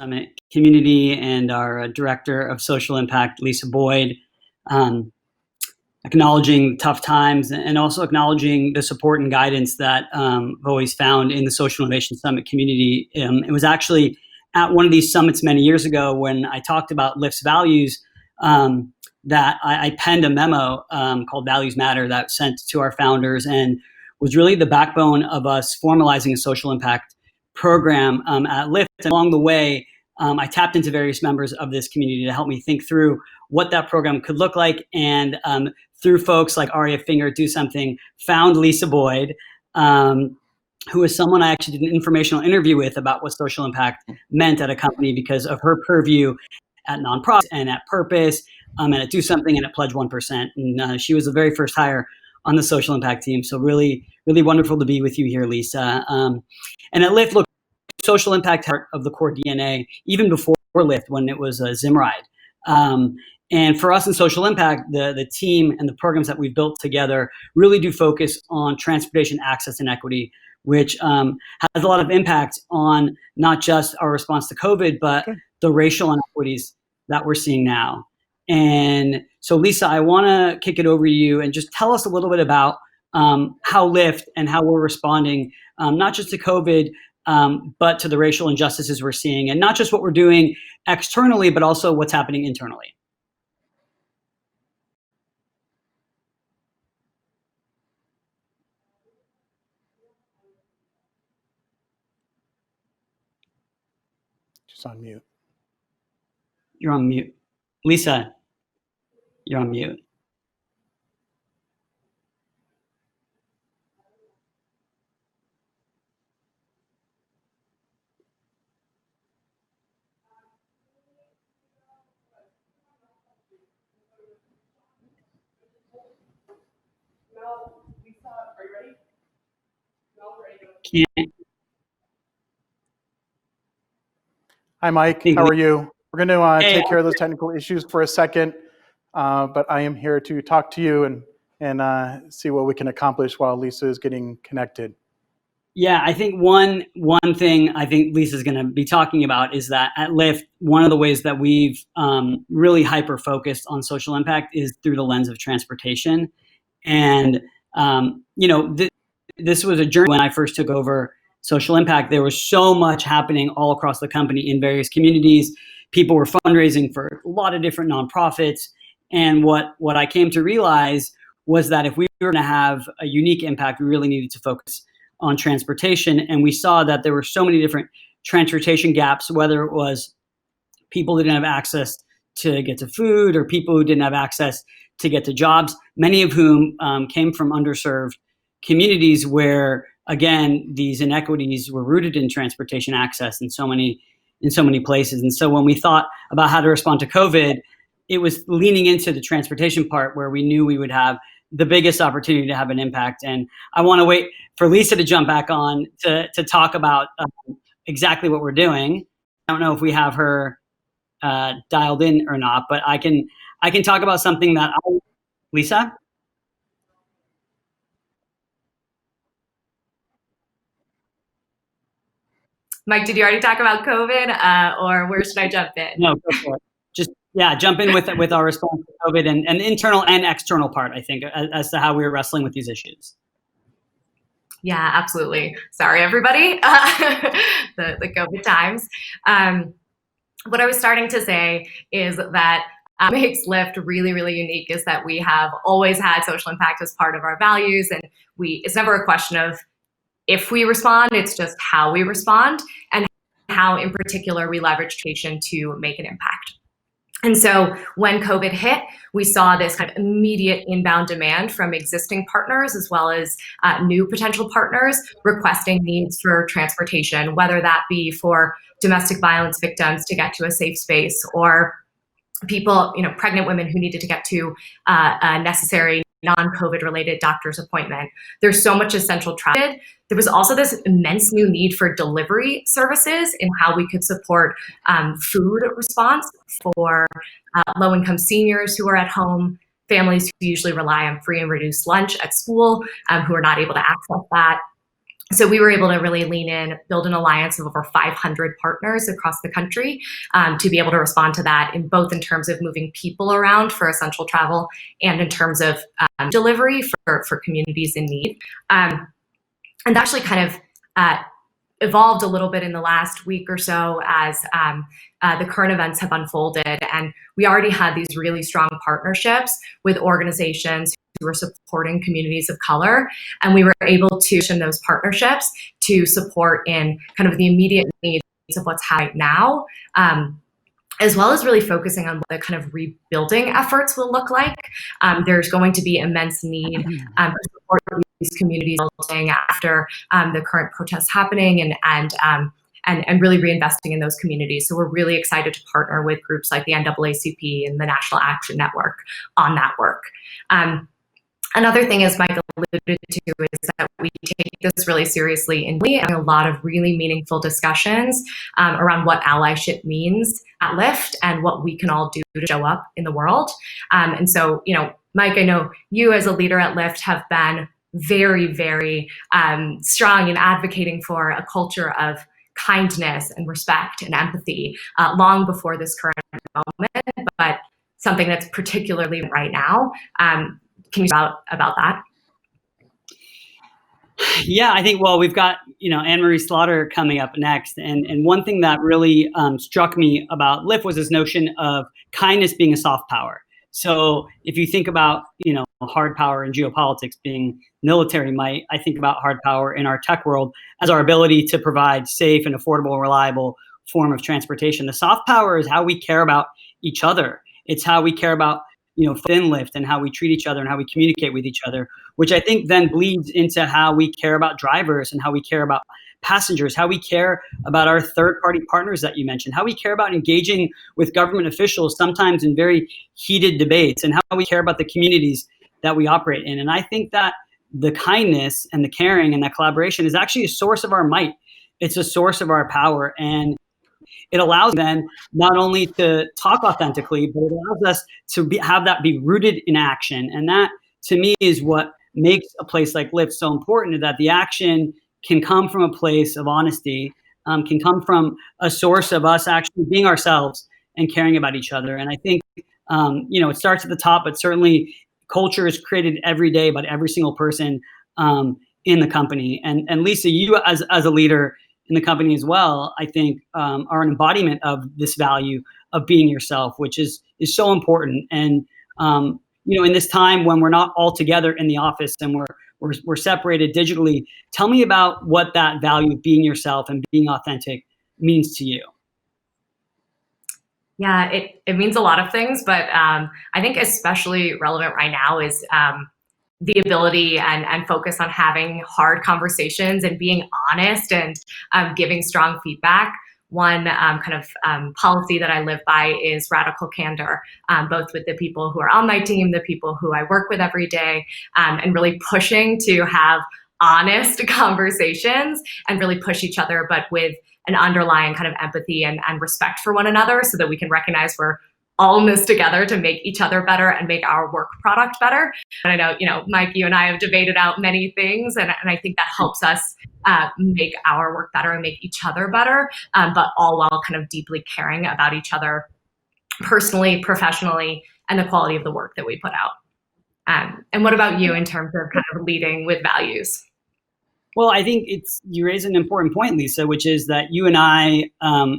Summit community and our Director of Social Impact, Lisa Boyd, acknowledging tough times and also acknowledging the support and guidance that I've always found in the Social Innovation Summit community. It was actually at one of these summits many years ago when I talked about Lyft's values that I penned a memo called Values Matter that was sent to our founders and was really the backbone of us formalizing a social impact program at Lyft. And along the way, I tapped into various members of this community to help me think through what that program could look like. And through folks like Aria Finger at Do Something, found Lisa Boyd, who is someone I actually did an informational interview with about what social impact meant at a company because of her purview at nonprofits and at Purpose and at Do Something and at Pledge 1%. And she was the very first hire on the social impact team. So really, really wonderful to be with you here, Lisa. And at Lyft, look, social impact part of the core DNA, even before Lyft, when it was Zimride. And for us in social impact, the team and the programs that we've built together really do focus on transportation access and equity, which has a lot of impact on not just our response to COVID, but the racial inequities that we're seeing now. And so, Lisa, I want to kick it over to you and just tell us a little bit about how Lyft and how we're responding, not just to COVID, but to the racial injustices we're seeing, and not just what we're doing externally, but also what's happening internally. Just on mute. You're on mute. Lisa, you're on mute. Can't. Hi, Mike. How are you? We're going to take care of those technical issues for a second, but I am here to talk to you and see what we can accomplish while Lisa is getting connected. Yeah, I think one thing I think Lisa's going to be talking about is that at Lyft, one of the ways that we've really hyper-focused on social impact is through the lens of transportation. And, this was a journey when I first took over social impact. There was so much happening all across the company in various communities. People were fundraising for a lot of different nonprofits. And what I came to realize was that if we were going to have a unique impact, we really needed to focus on transportation. And we saw that there were so many different transportation gaps, whether it was people who didn't have access to get to food or people who didn't have access to get to jobs, many of whom came from underserved communities where, again, these inequities were rooted in transportation access in so many places. And so when we thought about how to respond to COVID, it was leaning into the transportation part where we knew we would have the biggest opportunity to have an impact. And I want to wait for Lisa to jump back on to talk about exactly what we're doing. I don't know if we have her dialed in or not, but I can talk about something that Lisa? Mike, did you already talk about COVID or where should I jump in? No, go for it. Just, jump in with our response to COVID and the internal and external part, I think, as to how we were wrestling with these issues. Yeah, absolutely. Sorry, everybody, the COVID times. What I was starting to say is that makes Lyft really, really unique is that we have always had social impact as part of our values, and it's never a question of if we respond, it's just how we respond and how in particular we leverage education to make an impact. And so when COVID hit, we saw this kind of immediate inbound demand from existing partners as well as new potential partners requesting needs for transportation, whether that be for domestic violence victims to get to a safe space or people, pregnant women who needed to get to a necessary non-COVID related doctor's appointment. There's so much essential travel. There was also this immense new need for delivery services and how we could support food response for low-income seniors who are at home, families who usually rely on free and reduced lunch at school, who are not able to access that. So we were able to really lean in, build an alliance of over 500 partners across the country to be able to respond to that in both in terms of moving people around for essential travel and in terms of delivery for communities in need. And that actually kind of evolved a little bit in the last week or so as the current events have unfolded. And we already had these really strong partnerships with organizations who were supporting communities of color. And we were able to use those partnerships to support in kind of the immediate needs of what's happening right now, as well as really focusing on what the kind of rebuilding efforts will look like. There's going to be immense need to support these communities building after the current protests happening and really reinvesting in those communities. So we're really excited to partner with groups like the NAACP and the National Action Network on that work. Another thing, as Michael alluded to, is that we take this really seriously and we have a lot of really meaningful discussions around what allyship means at Lyft and what we can all do to show up in the world. And so, Mike, I know you as a leader at Lyft have been very, very strong in advocating for a culture of kindness and respect and empathy long before this current moment, but something that's particularly right now. Can you talk about that? Yeah, I think, we've got, Anne-Marie Slaughter coming up next. And one thing that really struck me about Lyft was this notion of kindness being a soft power. So if you think about, hard power in geopolitics being military might, I think about hard power in our tech world as our ability to provide safe and affordable and reliable form of transportation. The soft power is how we care about each other. It's how we care about within Lyft and how we treat each other and how we communicate with each other, which I think then bleeds into how we care about drivers and how we care about passengers, how we care about our third-party partners that you mentioned, how we care about engaging with government officials, sometimes in very heated debates, and how we care about the communities that we operate in. And I think that the kindness and the caring and that collaboration is actually a source of our might. It's a source of our power. And it allows then not only to talk authentically, but it allows us to have that be rooted in action. And that, to me, is what makes a place like Lyft so important, that the action can come from a place of honesty, can come from a source of us actually being ourselves and caring about each other. And I think, it starts at the top, but certainly culture is created every day by every single person in the company. And Lisa, you as a leader in the company as well, I think are an embodiment of this value of being yourself, which is so important. And in this time when we're not all together in the office and we're separated digitally, tell me about what that value of being yourself and being authentic means to you. Yeah, it means a lot of things, but I think especially relevant right now is the ability and focus on having hard conversations and being honest and giving strong feedback. One policy that I live by is radical candor, both with the people who are on my team, the people who I work with every day, and really pushing to have honest conversations and really push each other, but with an underlying kind of empathy and respect for one another so that we can recognize we're all in this together to make each other better and make our work product better. And I know, Mike, you and I have debated out many things, and I think that helps us make our work better and make each other better, but all while kind of deeply caring about each other personally, professionally, and the quality of the work that we put out. And what about you in terms of kind of leading with values? Well, I think you raise an important point, Lisa, which is that you and I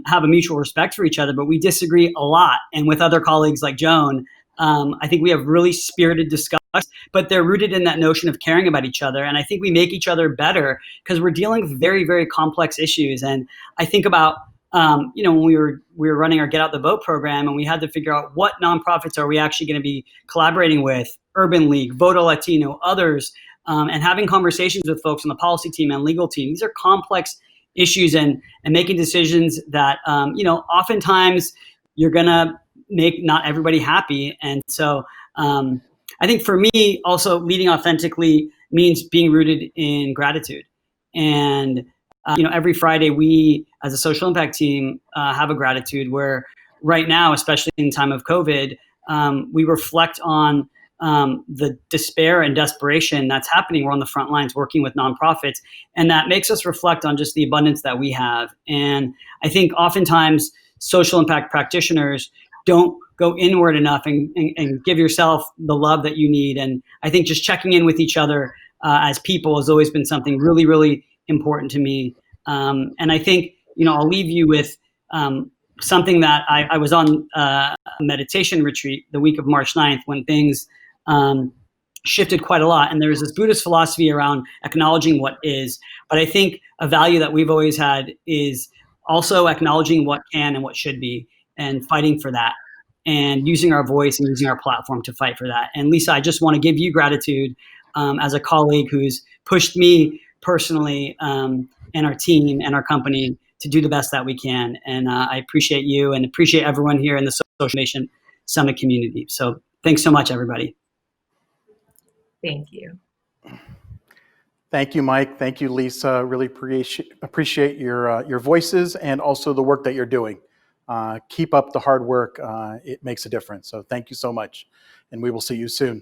have a mutual respect for each other, but we disagree a lot. And with other colleagues like Joan, I think we have really spirited discussions, but they're rooted in that notion of caring about each other. And I think we make each other better because we're dealing with very, very complex issues. And I think about, when we were running our Get Out the Vote program, and we had to figure out what nonprofits are we actually going to be collaborating with, Urban League, Voto Latino, others, and having conversations with folks on the policy team and legal team. These are complex issues and making decisions that, oftentimes you're going to make not everybody happy. And so I think for me, also leading authentically means being rooted in gratitude. And, every Friday we, as a social impact team, have a gratitude where right now, especially in time of COVID, we reflect on the despair and desperation that's happening. We're on the front lines working with nonprofits, and that makes us reflect on just the abundance that we have. And I think oftentimes social impact practitioners don't go inward enough and give yourself the love that you need. And I think just checking in with each other as people has always been something really, really important to me. And I think, I'll leave you with something that I was on a meditation retreat the week of March 9th when things shifted quite a lot. And there was this Buddhist philosophy around acknowledging what is. But I think a value that we've always had is also acknowledging what can and what should be and fighting for that and using our voice and using our platform to fight for that. And Lisa, I just want to give you gratitude as a colleague who's pushed me personally and our team and our company to do the best that we can. And I appreciate you and appreciate everyone here in the Social Innovation Summit community. So thanks so much, everybody. Thank you. Thank you, Mike. Thank you, Lisa. Really appreciate your voices and also the work that you're doing. Keep up the hard work. It makes a difference. So thank you so much. And we will see you soon.